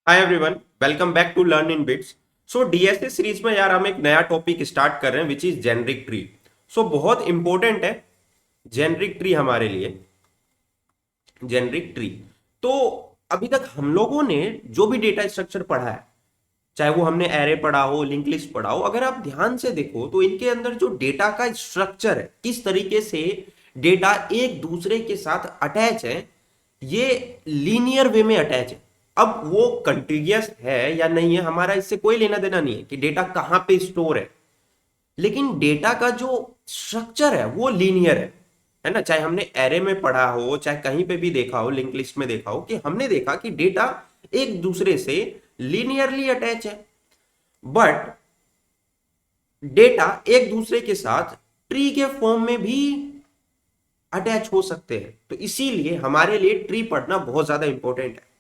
Hi everyone, welcome back to learn in bits. So DSA series में यार हम एक नया टॉपिक स्टार्ट कर रहे हैं विच इज जेनरिक ट्री। सो बहुत इंपॉर्टेंट है जेनरिक ट्री हमारे लिए। जेनरिक ट्री तो अभी तक हम लोगों ने जो भी डेटा स्ट्रक्चर पढ़ा है, चाहे वो हमने एरे पढ़ा हो, लिंक लिस्ट पढ़ा हो, अगर आप ध्यान से देखो तो इनके अंदर जो डेटा का स्ट्रक्चर है, किस तरीके से डेटा एक दूसरे के साथ अटैच है, ये लीनियर वे में अटैच है। अब वो कंटिन्यूअस है या नहीं है, हमारा इससे कोई लेना देना नहीं है कि डेटा कहां पे स्टोर है, लेकिन डेटा का जो स्ट्रक्चर है वो लीनियर है ना। चाहे हमने एरे में पढ़ा हो, चाहे कहीं पे भी देखा हो, लिंक लिस्ट में देखा हो, कि हमने देखा कि डेटा एक दूसरे से लीनियरली अटैच है। बट डेटा एक दूसरे के साथ ट्री के फॉर्म में भी अटैच हो सकते हैं। तो इसीलिए हमारे लिए ट्री पढ़ना बहुत ज्यादा इंपॉर्टेंट है।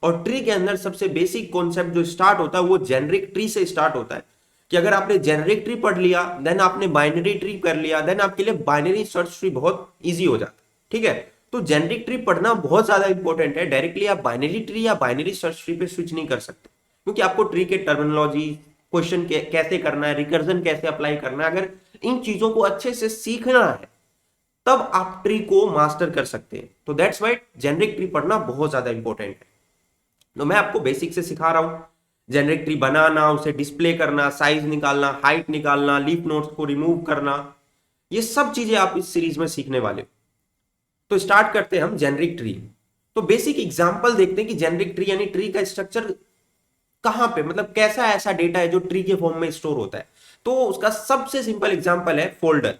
और ट्री के अंदर सबसे बेसिक कॉन्सेप्ट जो स्टार्ट होता है वो जेनरिक ट्री से स्टार्ट होता है। कि अगर आपने जेनरिक ट्री पढ़ लिया, देन आपने बाइनरी ट्री कर लिया, देन आपके लिए बाइनरी सर्च ट्री बहुत इजी हो जाता है। ठीक है, तो जेनरिक ट्री पढ़ना बहुत ज्यादा इंपॉर्टेंट है। डायरेक्टली आप बाइनरी ट्री या बाइनरी सर्च ट्री पे स्विच नहीं कर सकते, क्योंकि आपको ट्री के टर्मिनोलॉजी, क्वेश्चन कैसे करना है, रिकर्जन कैसे अप्लाई करना है, अगर इन चीजों को अच्छे से सीखना है तब आप ट्री को मास्टर कर सकते हैं। तो दैट्स वाइट जेनरिक ट्री पढ़ना बहुत ज्यादा इंपॉर्टेंट है। तो मैं आपको बेसिक से सिखा रहा हूं, जेनरिक ट्री बनाना, उसे डिस्प्ले करना, साइज निकालना, हाइट निकालना, लीफ नोड्स को रिमूव करना, ये सब चीजें आप इस सीरीज में सीखने वाले हो। तो स्टार्ट करते हैं हम जेनरिक ट्री। तो बेसिक एग्जांपल देखते हैं कि जेनरिक ट्री यानी ट्री का स्ट्रक्चर कहां पे, मतलब कैसा ऐसा डेटा है जो ट्री के फॉर्म में स्टोर होता है। तो उसका सबसे सिंपल एग्जांपल है फोल्डर,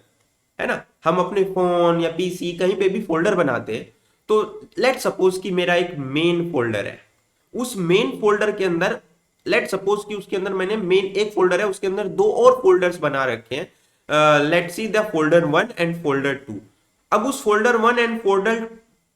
है ना। हम अपने फोन या पीसी कहीं पे भी फोल्डर बनाते हैं। तो लेट सपोज कि मेरा एक मेन फोल्डर है, उस मेन फोल्डर के अंदर लेट सपोज कि उसके अंदर मैंने मेन एक फोल्डर है, उसके अंदर दो और फोल्डर्स बना रखे हैं। Let see the folder 1 and folder 2। अब उस फोल्डर 1 एंड फोल्डर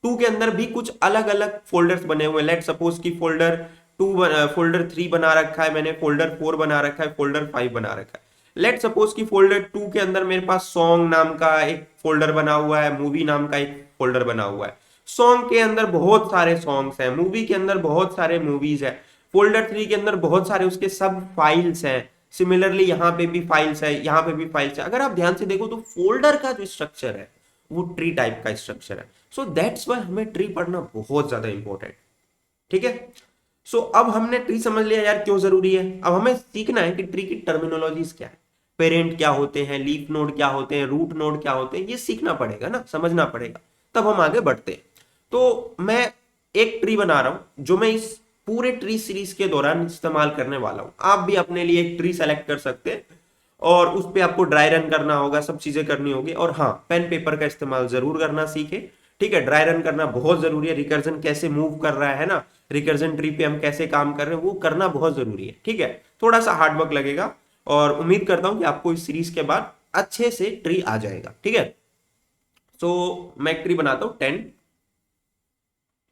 2 के अंदर भी कुछ अलग अलग फोल्डर्स बने हुए हैं। लेट सपोज कि फोल्डर 2 फोल्डर 3 बना रखा है मैंने, फोल्डर 4 बना रखा है, फोल्डर 5 बना रखा है। लेट सपोज कि फोल्डर 2 के अंदर मेरे पास सॉन्ग नाम का एक फोल्डर बना हुआ है, मूवी नाम का एक फोल्डर बना हुआ है। सॉन्ग के अंदर बहुत सारे सॉन्ग्स हैं, मूवी के अंदर बहुत सारे मूवीज है, फोल्डर 3 के अंदर बहुत सारे उसके सब फाइल्स हैं। सिमिलरली यहाँ पे भी फाइल्स है, यहाँ पे भी फाइल्स है। अगर आप ध्यान से देखो तो फोल्डर का जो स्ट्रक्चर है वो ट्री टाइप का स्ट्रक्चर है। सो दैट्स वाई हमें ट्री पढ़ना बहुत ज्यादा इंपॉर्टेंट। ठीक है, सो अब हमने ट्री समझ लिया यार क्यों जरूरी है। अब हमें सीखना है कि ट्री की टर्मिनोलॉजीज क्या है, पेरेंट क्या होते हैं, लीफ नोड क्या होते हैं, रूट नोड क्या होते हैं, ये सीखना पड़ेगा ना, समझना पड़ेगा, तब हम आगे बढ़ते हैं। तो मैं एक ट्री बना रहा हूं जो मैं इस पूरे ट्री सीरीज के दौरान इस्तेमाल करने वाला हूं। आप भी अपने लिए एक ट्री सेलेक्ट कर सकते हैं और उस पर आपको ड्राई रन करना होगा, सब चीजें करनी होगी। और हाँ, पेन पेपर का इस्तेमाल जरूर करना सीखे। ठीक है, ड्राई रन करना बहुत जरूरी है। रिकर्जन कैसे मूव कर रहा है ना, रिकर्जन ट्री पे हम कैसे काम कर रहे हैं, वो करना बहुत जरूरी है। ठीक है, थोड़ा सा हार्ड वर्क लगेगा और उम्मीद करता हूं कि आपको इस सीरीज के बाद अच्छे से ट्री आ जाएगा। ठीक है, सो मैं एक ट्री बनाता हूं 10,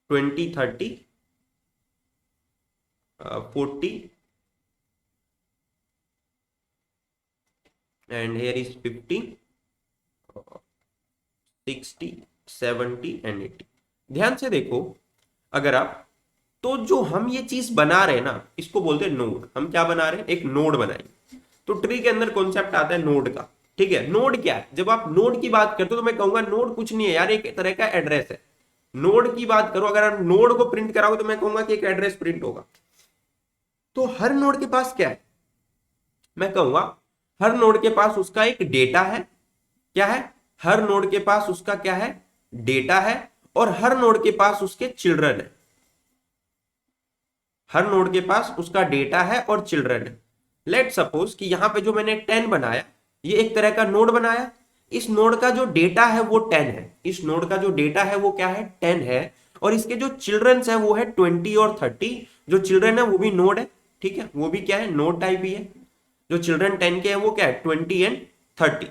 20, 30, 40 एंड हेयर इज 50, 60, 70 एंड 80। ध्यान से देखो, अगर आप, तो जो हम ये चीज बना रहे हैं ना, इसको बोलते हैं नोड। हम क्या बना रहे हैं, एक नोड बनाएंगे। तो ट्री के अंदर कॉन्सेप्ट आता है नोड का। ठीक है, नोड क्या है, जब आप नोड की बात करते हो तो मैं कहूंगा नोड कुछ नहीं है यार, एक तरह का एड्रेस है। नोड की बात करो, अगर आप नोड को प्रिंट कराओगे तो मैं कहूंगा कि एक एड्रेस प्रिंट होगा। तो हर नोड के पास क्या है, मैं कहूंगा हर नोड के पास उसका एक डेटा है। क्या है, हर नोड के पास उसका क्या है, डेटा है। और हर नोड के पास उसके चिल्ड्रन है। हर नोड के पास उसका डेटा है और चिल्ड्रन है। लेट सपोज कि यहां पे जो मैंने 10 बनाया, ये एक तरह का नोड बनाया। इस नोड का जो डेटा है वो 10 है। इस नोड का जो डेटा है वो क्या है, 10 है। और इसके जो चिल्ड्रंस है वो है 20 और 30। जो चिल्ड्रन है वो भी नोड है। ठीक है, वो भी क्या है, नोड टाइप ही है। जो चिल्ड्रन 10 के है वो क्या है, 20 एंड 30।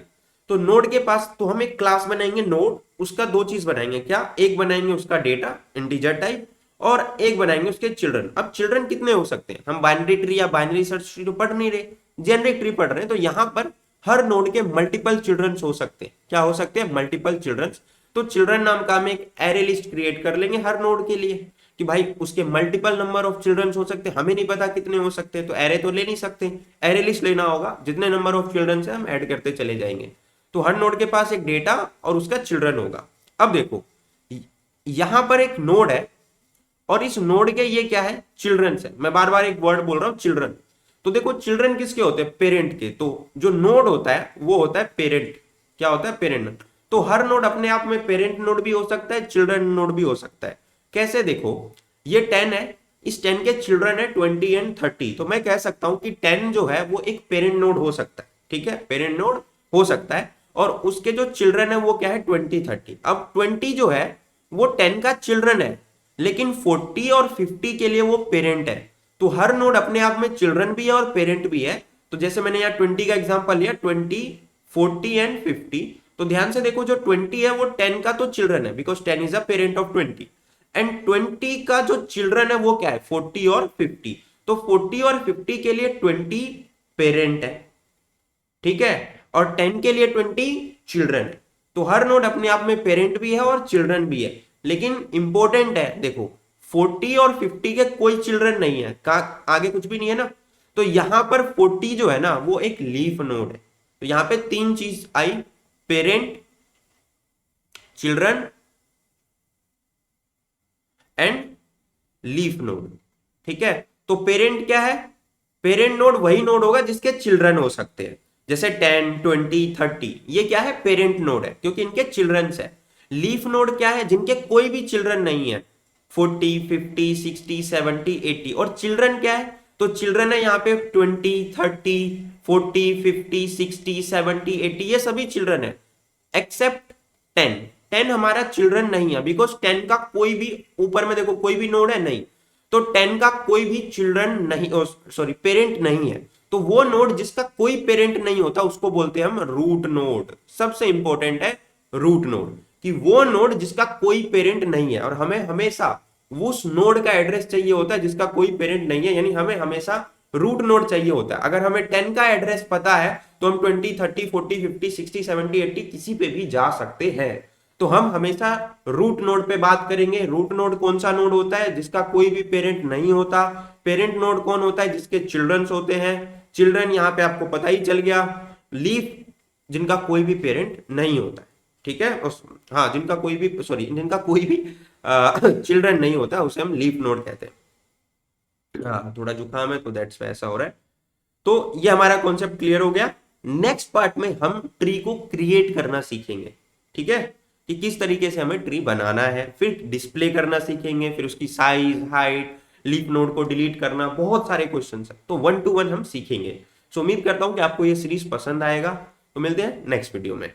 तो नोड के पास तो हम एक क्लास बनाएंगे नोड, उसका दो चीज बनाएंगे। क्या, एक बनाएंगे उसका डेटा इंटीजर टाइप, और एक बनाएंगे उसके चिल्ड्रन। अब चिल्ड्रन कितने हो सकते हैं, हम बाइनरी ट्री या बाइनरी सर्च ट्री तो पढ़ नहीं रहे, जेनरिक ट्री पढ़ रहे हैं। तो यहां पर हर नोड के मल्टीपल चिल्ड्रन हो सकते हैं। क्या हो सकते हैं, मल्टीपल चिल्ड्रन। तो चिल्ड्रन नाम का हम एक एरे लिस्ट क्रिएट कर लेंगे हर नोड के लिए। कि भाई उसके मल्टीपल नंबर ऑफ चिल्ड्रन हो सकते हैं, हमें नहीं पता कितने हो सकते हैं, तो एरे तो ले नहीं सकते, एरे लिस्ट लेना होगा, जितने नंबर ऑफ चिल्ड्रन है हम ऐड करते चले जाएंगे। तो हर नोड के पास एक डेटा और उसका चिल्ड्रन होगा। अब देखो यहां पर एक नोड है और इस नोड के ये क्या है, चिल्ड्रन है। मैं बार बार एक वर्ड बोल रहा हूं, चिल्ड्रन। तो देखो चिल्ड्रन किसके होते हैं, पेरेंट के। तो जो नोड होता है वो होता है पेरेंट। क्या होता है, पेरेंट। तो हर नोड अपने आप में पेरेंट नोड भी हो सकता है, चिल्ड्रन नोड भी हो सकता है। कैसे, देखो ये 10 है, इस 10 के चिल्ड्रन है 20 एंड 30। तो मैं कह सकता हूं कि 10 जो है वो एक पेरेंट नोड हो सकता है, ठीक है, पेरेंट नोड हो सकता है। और उसके जो चिल्ड्रन है वो क्या है, 20 30। अब 20 जो है वो 10 का चिल्ड्रन है, लेकिन 40 और 50 के लिए वो पेरेंट है। तो हर नोड अपने आप में चिल्ड्रन भी है और पेरेंट भी है। तो जैसे मैंने यहाँ 20 का एग्जांपल लिया, 20 40 एंड 50। तो ध्यान से देखो जो 20 है वो 10 का तो चिल्ड्रन है, because 10 is a parent of 20। And 20 का जो चिल्ड्रन है वो क्या है, 40 और 50। तो 40 और 50 के लिए 20 पेरेंट है, ठीक है, और 10 के लिए 20 चिल्ड्रन है। तो हर नोड अपने आप में पेरेंट भी है और चिल्ड्रन भी है। लेकिन इंपॉर्टेंट है, देखो 40 और 50 के कोई चिल्ड्रन नहीं है, आगे कुछ भी नहीं है ना। तो यहां पर 40 जो है ना वो एक लीफ नोड है। तो यहां पे तीन चीज आई, parent, children and leaf node, ठीक है। तो पेरेंट क्या है, पेरेंट नोड वही नोड होगा जिसके चिल्ड्रन हो सकते हैं, जैसे 10 20 30, ये क्या है, पेरेंट नोड है क्योंकि इनके चिल्ड्रंस है। लीफ नोड क्या है, जिनके कोई भी चिल्ड्रन नहीं है, 40 50 60 70 80। और चिल्ड्रन क्या है, तो चिल्ड्रन है यहाँ पे 20 30 40 50 60 70 80, ये सभी चिल्ड्रन है एक्सेप्ट 10। 10 हमारा चिल्ड्रन नहीं है, बिकॉज 10 का कोई भी, ऊपर में देखो कोई भी नोड है नहीं, तो 10 का कोई भी चिल्ड्रन नहीं, सॉरी पेरेंट नहीं है। तो वो नोड जिसका कोई पेरेंट नहीं होता उसको बोलते हैं हम रूट नोड। सबसे इंपॉर्टेंट है रूट नोड, कि वो नोड जिसका कोई पेरेंट नहीं है। और हमें हमेशा उस नोड का एड्रेस चाहिए होता है जिसका कोई पेरेंट नहीं है, यानी हमें हमेशा रूट नोड चाहिए होता है। अगर हमें 10 का एड्रेस पता है तो हम 20 30 40 50 60 70 80 किसी पे भी जा सकते हैं। तो हम हमेशा रूट नोड पे बात करेंगे। रूट नोड कौन सा नोड होता है, जिसका कोई भी पेरेंट नहीं होता। पेरेंट नोड कौन होता है, जिसके चिल्ड्रंस होते हैं। चिल्ड्रन यहाँ पे आपको पता ही चल गया। लीफ जिनका कोई भी पेरेंट नहीं होता है, ठीक है। हाँ, जिनका कोई भी, सॉरी, जिनका कोई भी चिल्ड्रन नहीं होता उसे हम लीफ नोड कहते हैं। हाँ, थोड़ा जुकाम है तो दैट्स ऐसा हो रहा है। तो ये हमारा कॉन्सेप्ट क्लियर हो गया। नेक्स्ट पार्ट में हम ट्री को क्रिएट करना सीखेंगे, ठीक है, कि किस तरीके से हमें ट्री बनाना है। फिर डिस्प्ले करना सीखेंगे, फिर उसकी साइज, हाइट, लीफ नोड को डिलीट करना, बहुत सारे क्वेश्चन है। तो 1 to 1 हम सीखेंगे। सो उम्मीद करता हूं कि आपको ये सीरीज पसंद आएगा। तो मिलते हैं नेक्स्ट वीडियो में।